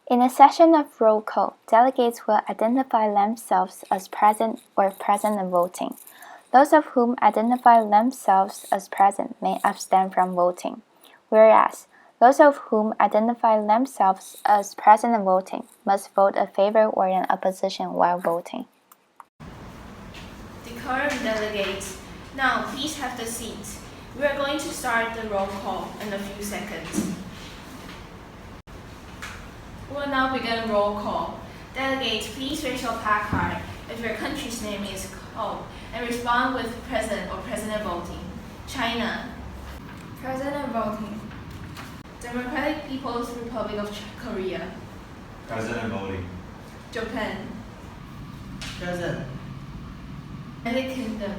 In a session of roll call, delegates will identify themselves as present or present and voting. Those of whom identify themselves as present may abstain from voting, whereas those of whom identify themselves as present and voting must vote a favor or an opposition while voting. Decorum delegates, now please have the seats. We are going to start the roll call in a few seconds. We will now begin roll call. Delegates, please raise your placard if your country's name is called and respond with present or present voting. China. Present voting. Democratic People's Republic of Korea. Present voting. Japan. Present. United Kingdom.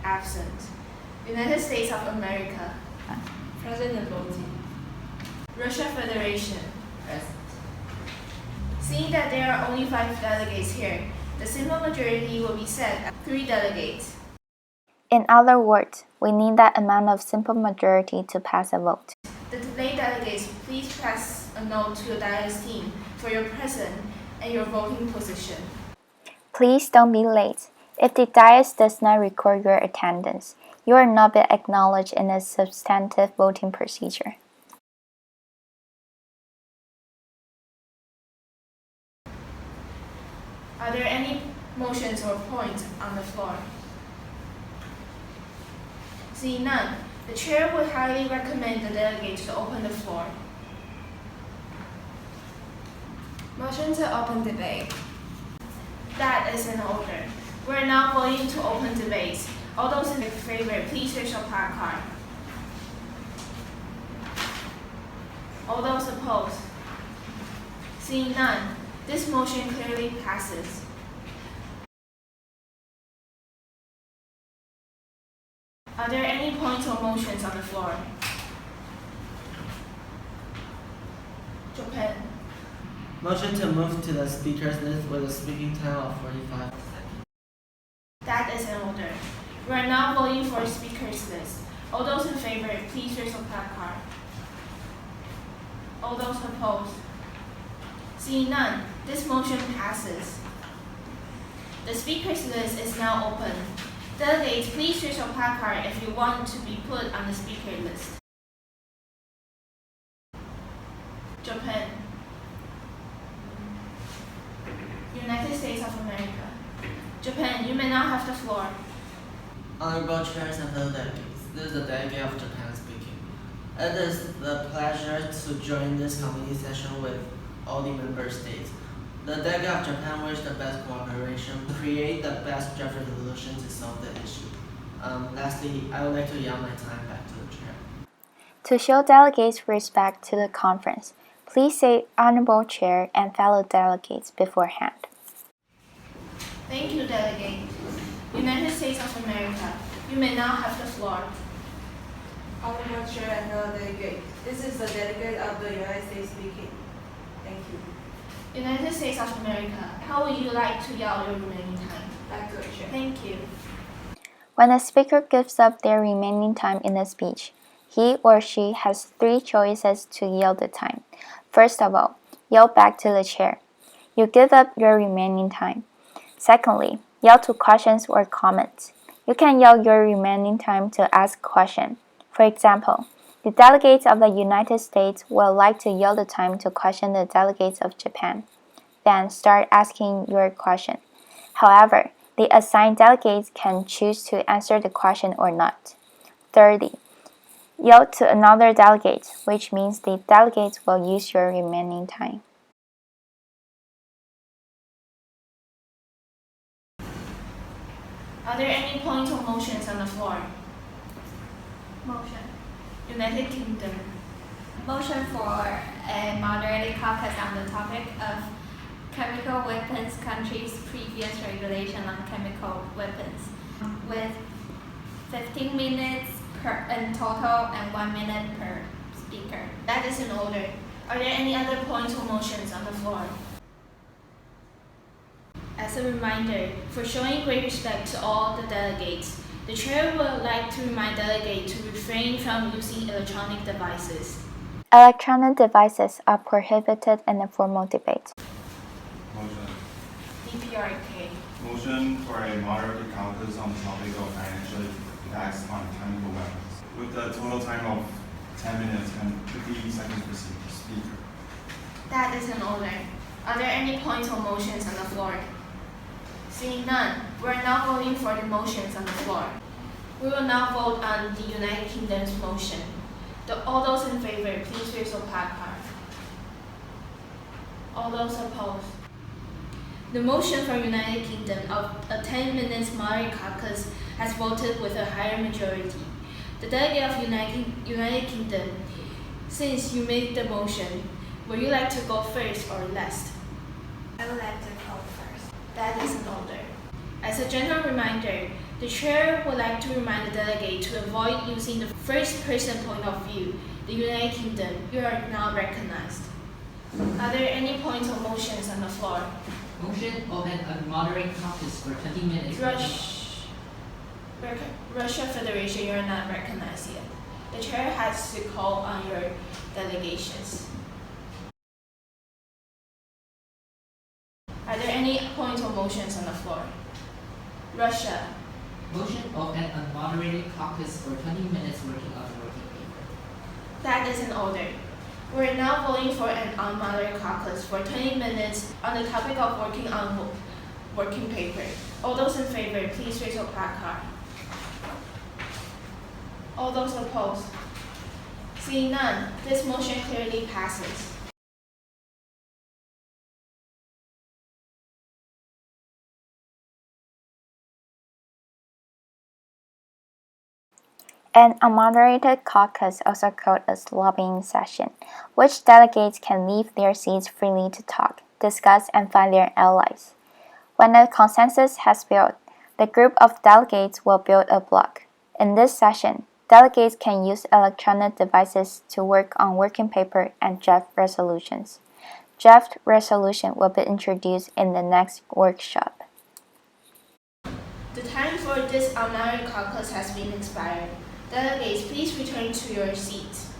Absent. United States of America. Present voting. Russia Federation. Present. Seeing that there are only 5 delegates here, the simple majority will be set at 3 delegates. In other words, we need that amount of simple majority to pass a vote. The delegate delegates, please pass a note to the dais team for your present and your voting position. Please don't be late. If the dais does not record your attendance, you are not being acknowledged in a substantive voting procedure. Are there any motions or points on the floor? Seeing none, the chair would highly recommend the delegates to open the floor. Motion to open debate. That is in order. We are now voting to open debates. All those in favor, please raise your placard. All those opposed? Seeing none, this motion clearly passes. Are there any points or motions on the floor? Japan. Motion to move to the speakers list with a speaking time of 45 seconds. That is in order. We are now voting for a speakers list. All those in favor, please raise your placard. All those opposed? Seeing none, this motion passes. The speakers list is now open. Delegates, please raise your placard if you want to be put on the speaker list. Japan. United States of America. Japan, you may now have the floor. Honorable chairs and fellow delegates, this is the delegate of Japan speaking. It is the pleasure to join this committee session with all the member states. The delegate of Japan wishes the best cooperation to create the best draft resolution to solve the issue. Lastly, I would like to yield my time back to the chair. To show delegates respect to the conference, please say Honorable Chair and fellow delegates beforehand. Thank you, Delegate. United States of America, you may now have the floor. Honorable Chair and fellow delegate, this is the delegate of the United States speaking. Thank you. United States of America, how would you like to yield your remaining time? Back to the chair. Thank you. When a speaker gives up their remaining time in a speech, he or she has 3 choices to yield the time. First of all, yield back to the chair. You give up your remaining time. Secondly, yield to questions or comments. You can yield your remaining time to ask a question. For example, the delegates of the United States will like to yield the time to question the delegates of Japan. Then start asking your question. However, the assigned delegates can choose to answer the question or not. Thirdly, yield to another delegate, which means the delegates will use your remaining time. Are there any points or motions on the floor? Motion. United Kingdom. Motion for a moderated caucus on the topic of chemical weapons countries' previous regulation on chemical weapons, with 15 minutes in total and 1 minute per speaker. That is in order. Are there any other points or motions on the floor? As a reminder, for showing great respect to all the delegates, the chair would like to remind delegates to refrain from using electronic devices. Electronic devices are prohibited in a formal debate. Motion. DPRK. Motion for a moderated caucus on the topic of financial attacks on chemical weapons, with a total time of 10 minutes and 50 seconds per speaker. That is an order. Are there any points or motions on the floor? Seeing none, we are now voting for the motions on the floor. We will now vote on the United Kingdom's motion. All those in favor, please raise your placard. All those opposed. The motion for United Kingdom of a 10 minutes moderate caucus has voted with a higher majority. The delegate of United Kingdom, since you made the motion, would you like to go first or last? I would like to go first. That is an order. As a general reminder, the chair would like to remind the delegate to avoid using the first person point of view. The United Kingdom, you are now recognized. Are there any points or motions on the floor? Motion of an unmoderate caucus for 20 minutes. Russia Federation, you are not recognized yet. The chair has to call on your delegations. Are there any points or motions on the floor? Russia. Motion of an unmoderated caucus for 20 minutes working on the working paper. That is an order. We are now voting for an unmoderate caucus for 20 minutes on the topic of working on working paper. All those in favor, please raise your placard. All those opposed. Seeing none, this motion clearly passes. An unmoderated caucus, also called a lobbying session, which delegates can leave their seats freely to talk, discuss, and find their allies. When a consensus has built, the group of delegates will build a block. In this session, delegates can use electronic devices to work on working paper and draft resolutions. Draft resolution will be introduced in the next workshop. The time for this unmoderated caucus has been expired. Delegates, please return to your seats.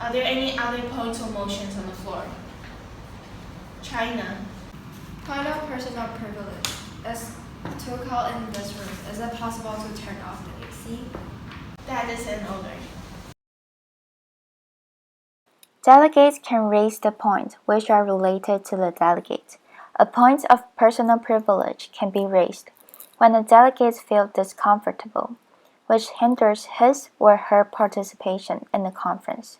Are there any other points or motions on the floor? China. Point of personal privilege. As to call in this room, is it possible to turn off the AC? That is an order. Delegates can raise the points which are related to the delegate. A point of personal privilege can be raised when the delegates feel discomfortable, which hinders his or her participation in the conference.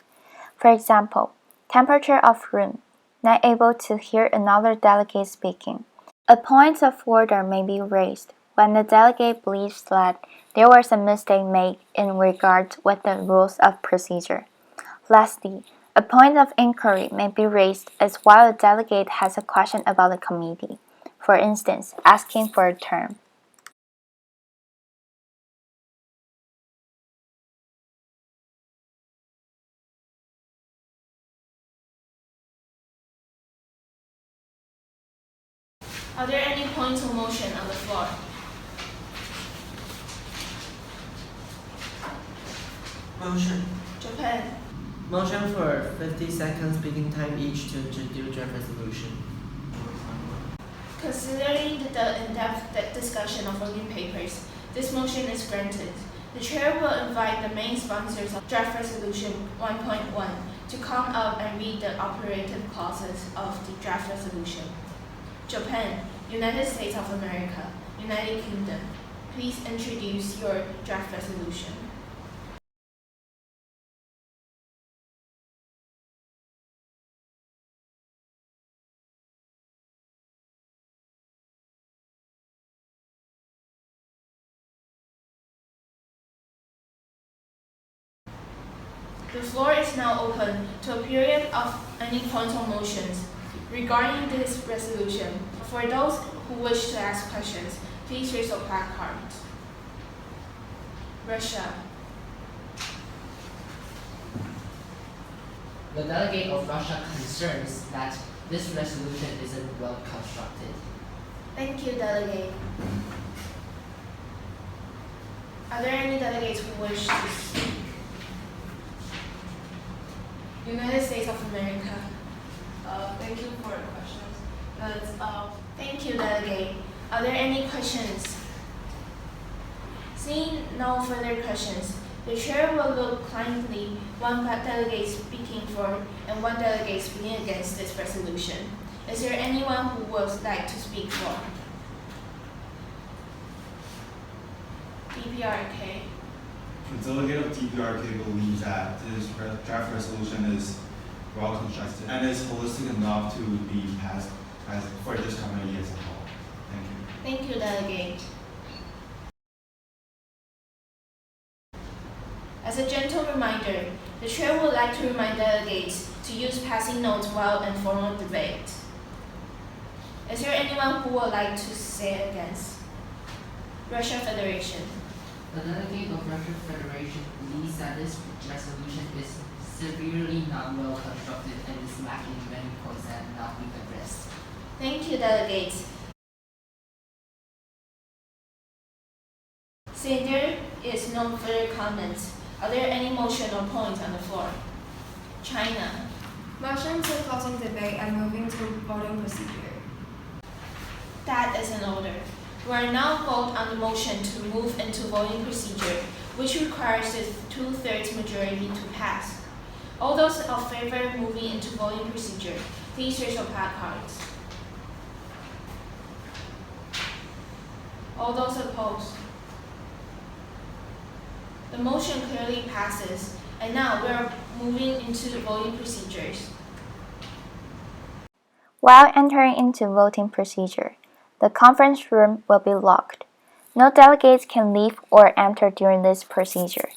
For example, temperature of room, not able to hear another delegate speaking. A point of order may be raised when the delegate believes that there was a mistake made in regard with the rules of procedure. Lastly, a point of inquiry may be raised as while a delegate has a question about the committee, for instance, asking for a term. Are there any points or motion on the floor? Motion. Japan. Motion for 50 seconds speaking time each to introduce draft resolution. Considering the in-depth discussion of working papers, this motion is granted. The chair will invite the main sponsors of draft resolution 1.1 to come up and read the operative clauses of the draft resolution. Japan, United States of America, United Kingdom, please introduce your draft resolution. The floor is now open to a period of any points or motions regarding this resolution. For those who wish to ask questions, please raise your placards. Russia. The delegate of Russia concerns that this resolution isn't well constructed. Thank you, delegate. Are there any delegates who wish to speak? United States of America. Thank you for the questions. Thank you, Delegate. Are there any questions? Seeing no further questions, the chair will look kindly one delegate speaking for and one delegate speaking against this resolution. Is there anyone who would like to speak for? DPRK. The delegate of DPRK believes that this draft resolution is well constructed and is holistic enough to be passed for this committee as a whole. Thank you. Thank you, Delegate. As a gentle reminder, the chair would like to remind delegates to use passing notes while in formal debate. Is there anyone who would like to say against? Russia Federation. The delegate of Russian Federation believes that this resolution is severely not well constructed and is lacking many points that have not been addressed. Thank you, delegates. Since there is no further comments, are there any motion or points on the floor? China. Motion to closing debate and moving to voting procedure. That is an order. We are now vote on the motion to move into voting procedure, which requires a 2/3 majority to pass. All those in favor of moving into voting procedure, please raise your placards. All those opposed? The motion clearly passes, and now we are moving into the voting procedures. While entering into voting procedure, the conference room will be locked. No delegates can leave or enter during this procedure.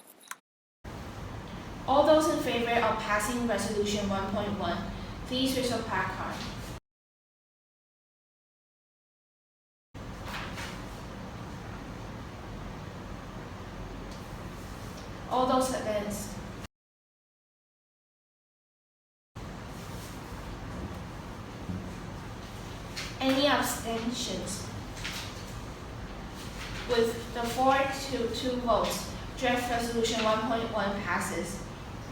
All those in favor of passing Resolution 1.1, please raise your placard. All those against? Any abstentions? With the 4-2 votes, draft resolution 1.1 passes.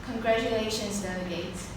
Congratulations, delegates.